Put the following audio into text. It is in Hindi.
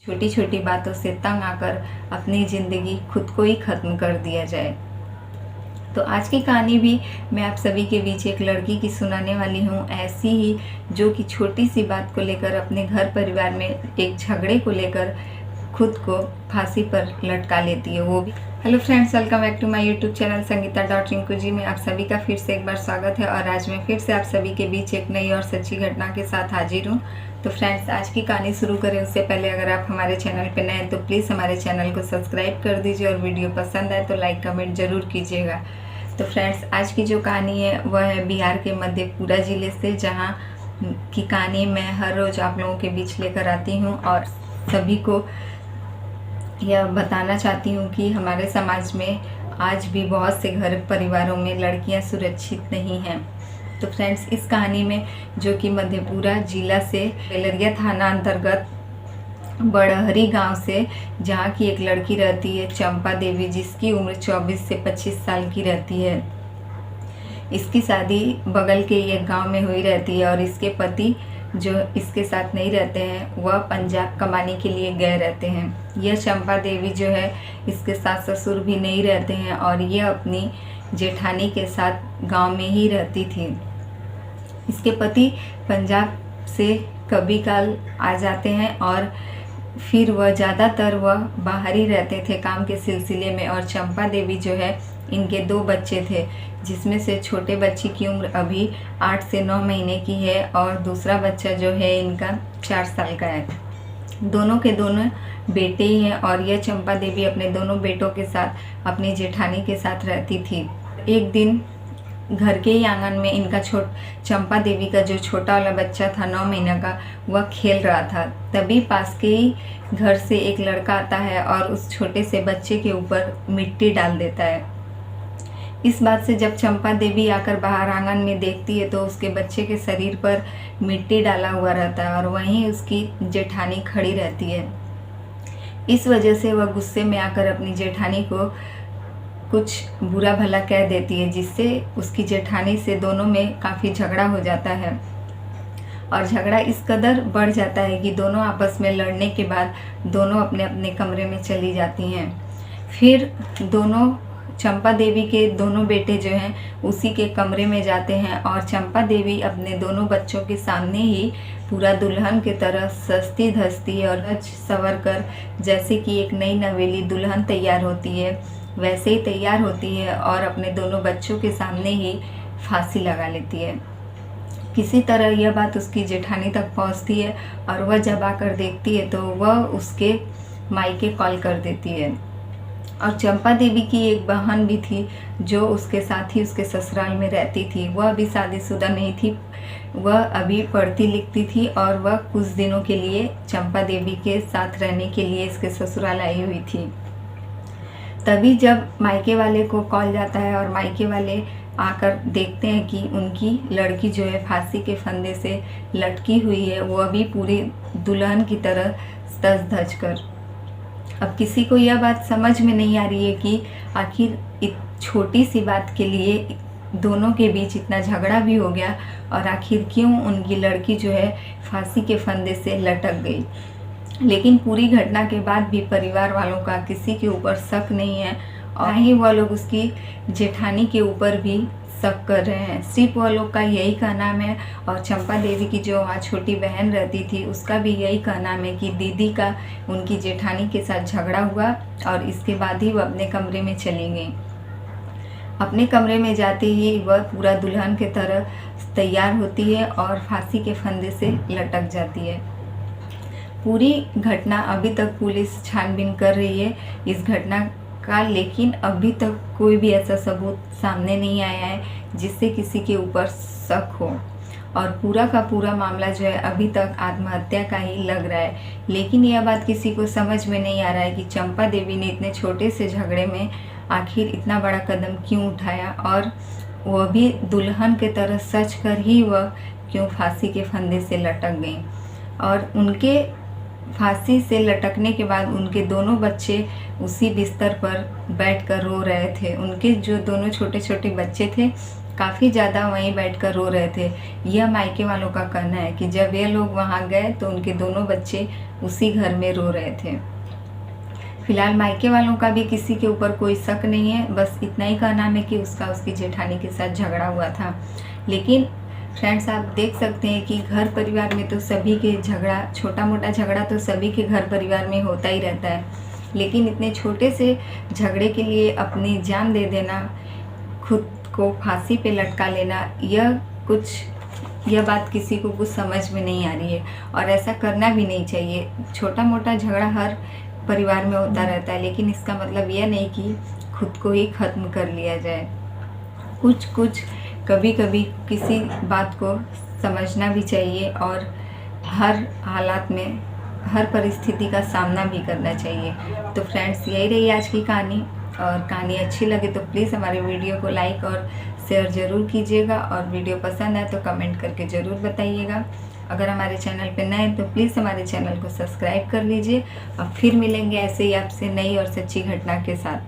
छोटी छोटी बातों से तंग आकर अपनी ज़िंदगी खुद को ही ख़त्म कर दिया जाए। तो आज की कहानी भी मैं आप सभी के बीच एक लड़की की सुनाने वाली हूँ, ऐसी ही जो कि छोटी सी बात को लेकर अपने घर परिवार में एक झगड़े को लेकर खुद को फांसी पर लटका लेती है, वो भी। Hello friends, welcome back to my YouTube channel Sangeeta Rinku ji में आप सभी का फिर से एक बार स्वागत है। और आज मैं फिर से आप सभी के बीच एक नई और सच्ची घटना के साथ हाजिर हूँ। तो फ्रेंड्स, आज की कहानी शुरू करें उससे पहले अगर आप हमारे चैनल पर नए हैं तो प्लीज़ हमारे चैनल को सब्सक्राइब कर दीजिए और वीडियो पसंद आए तो लाइक कमेंट ज़रूर कीजिएगा। तो फ्रेंड्स, आज की जो कहानी है वह है बिहार के मधेपुरा ज़िले से, जहाँ की कहानी मैं हर रोज़ आप लोगों के बीच लेकर आती हूँ और सभी को यह बताना चाहती हूँ कि हमारे समाज में आज भी बहुत से घर परिवारों में लड़कियाँ सुरक्षित नहीं हैं। तो फ्रेंड्स, इस कहानी में जो कि मधेपुरा जिला से बेलरिया थाना अंतर्गत बड़हरी गांव से, जहां की एक लड़की रहती है चंपा देवी, जिसकी उम्र 24 से 25 साल की रहती है। इसकी शादी बगल के एक गांव में हुई रहती है और इसके पति जो इसके साथ नहीं रहते हैं वह पंजाब कमाने के लिए गए रहते हैं। यह चंपा देवी जो है इसके सास ससुर भी नहीं रहते हैं और यह अपनी जेठानी के साथ गांव में ही रहती थी। इसके पति पंजाब से कभी काल आ जाते हैं और फिर ज़्यादातर वह बाहर ही रहते थे काम के सिलसिले में। और चंपा देवी जो है, इनके 2 बच्चे थे, जिसमें से छोटे बच्ची की उम्र अभी 8 से 9 महीने की है और दूसरा बच्चा जो है इनका 4 साल का है। दोनों के दोनों बेटे ही हैं और यह चंपा देवी अपने दोनों बेटों के साथ अपनी जेठानी के साथ रहती थी। एक दिन घर के ही आंगन में इनका चंपा देवी का जो छोटा वाला बच्चा था 9 महीने का, वह खेल रहा था। तभी पास के ही घर से एक लड़का आता है और उस छोटे से बच्चे के ऊपर मिट्टी डाल देता है। इस बात से जब चंपा देवी आकर बाहर आंगन में देखती है तो उसके बच्चे के शरीर पर मिट्टी डाला हुआ रहता है और वहीं उसकी जेठानी खड़ी रहती है। इस वजह से वह गुस्से में आकर अपनी जेठानी को कुछ बुरा भला कह देती है, जिससे उसकी जेठानी से दोनों में काफ़ी झगड़ा हो जाता है। और झगड़ा इस कदर बढ़ जाता है कि दोनों आपस में लड़ने के बाद दोनों अपने अपने कमरे में चली जाती हैं। फिर दोनों चंपा देवी के दोनों बेटे जो हैं उसी के कमरे में जाते हैं और चंपा देवी अपने दोनों बच्चों के सामने ही पूरा दुल्हन की तरह सजती धजती और सज संवर कर, जैसे कि एक नई नवेली दुल्हन तैयार होती है वैसे ही तैयार होती है और अपने दोनों बच्चों के सामने ही फांसी लगा लेती है। किसी तरह यह बात उसकी जेठानी तक पहुंचती है और वह जब आकर देखती है तो वह उसके मायके कॉल कर देती है। और चंपा देवी की एक बहन भी थी जो उसके साथ ही उसके ससुराल में रहती थी। वह भी शादीशुदा नहीं थी, वह अभी पढ़ती लिखती थी और वह कुछ दिनों के लिए चंपा देवी के साथ रहने के लिए इसके ससुराल आई हुई थी। तभी जब मायके वाले को कॉल जाता है और मायके वाले आकर देखते हैं कि उनकी लड़की जो है फांसी के फंदे से लटकी हुई है, वह भी पूरी दुल्हन की तरह सज धज कर। अब किसी को यह बात समझ में नहीं आ रही है कि आखिर एक छोटी सी बात के लिए दोनों के बीच इतना झगड़ा भी हो गया और आखिर क्यों उनकी लड़की जो है फांसी के फंदे से लटक गई। लेकिन पूरी घटना के बाद भी परिवार वालों का किसी के ऊपर शक नहीं है और ही वह लोग उसकी जेठानी के ऊपर भी शक कर रहे हैं। सिर्फ वह लोग का यही कहना है और चंपा देवी की जो वहाँ छोटी बहन रहती थी उसका भी यही कहना है कि दीदी का उनकी जेठानी के साथ झगड़ा हुआ और इसके बाद ही वह अपने कमरे में चली गई। अपने कमरे में जाते ही वह पूरा दुल्हन की तरह तैयार होती है और फांसी के फंदे से लटक जाती है। पूरी घटना अभी तक पुलिस छानबीन कर रही है इस घटना का, लेकिन अभी तक कोई भी ऐसा सबूत सामने नहीं आया है जिससे किसी के ऊपर शक हो और पूरा का पूरा मामला जो है अभी तक आत्महत्या का ही लग रहा है। लेकिन यह बात किसी को समझ में नहीं आ रहा है कि चंपा देवी ने इतने छोटे से झगड़े में आखिर इतना बड़ा कदम क्यों उठाया और वह भी दुल्हन के तरह सच कर ही वह क्यों फांसी के फंदे से लटक गई। और उनके फांसी से लटकने के बाद उनके दोनों बच्चे उसी बिस्तर पर बैठकर रो रहे थे। उनके जो दोनों छोटे छोटे बच्चे थे काफ़ी ज़्यादा वहीं बैठकर रो रहे थे। यह मायके वालों का कहना है कि जब ये लोग वहाँ गए तो उनके दोनों बच्चे उसी घर में रो रहे थे। फिलहाल मायके वालों का भी किसी के ऊपर कोई शक नहीं है, बस इतना ही कहना है कि उसका उसकी जेठानी के साथ झगड़ा हुआ था। लेकिन फ्रेंड्स, आप देख सकते हैं कि घर परिवार में तो सभी के झगड़ा, छोटा मोटा झगड़ा तो सभी के घर परिवार में होता ही रहता है, लेकिन इतने छोटे से झगड़े के लिए अपनी जान दे देना, खुद को फांसी पे लटका लेना, यह बात किसी को कुछ समझ में नहीं आ रही है और ऐसा करना भी नहीं चाहिए। छोटा मोटा झगड़ा हर परिवार में होता रहता है, लेकिन इसका मतलब यह नहीं कि खुद को ही ख़त्म कर लिया जाए। कुछ कभी कभी किसी बात को समझना भी चाहिए और हर हालात में, हर परिस्थिति का सामना भी करना चाहिए। तो फ्रेंड्स, यही रही आज की कहानी, और कहानी अच्छी लगे तो प्लीज़ हमारे वीडियो को लाइक और शेयर ज़रूर कीजिएगा, और वीडियो पसंद आए तो कमेंट करके ज़रूर बताइएगा। अगर हमारे चैनल पर नए हैं तो प्लीज़ हमारे चैनल को सब्सक्राइब कर लीजिए, और फिर मिलेंगे ऐसे ही आपसे नई और सच्ची घटना के साथ।